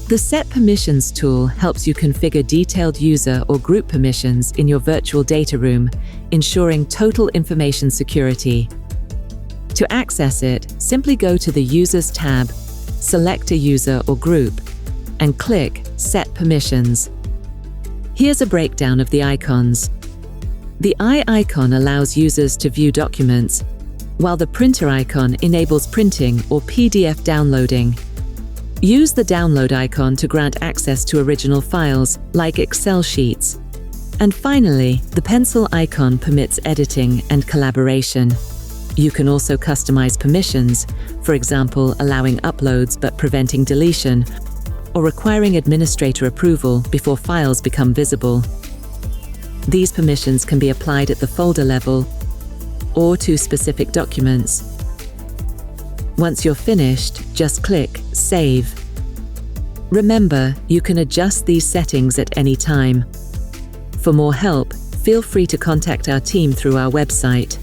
The Set Permissions tool helps you configure detailed user or group permissions in your virtual data room, ensuring total information security. To access it, simply go to the Users tab, select a user or group, and click Set Permissions. Here's a breakdown of the icons. The eye icon allows users to view documents, while the printer icon enables printing or PDF downloading. Use the download icon to grant access to original files, like Excel sheets. And finally, the pencil icon permits editing and collaboration. You can also customize permissions, for example, allowing uploads but preventing deletion, or requiring administrator approval before files become visible. These permissions can be applied at the folder level or to specific documents. Once you're finished, just click Save. Remember, you can adjust these settings at any time. For more help, feel free to contact our team through our website.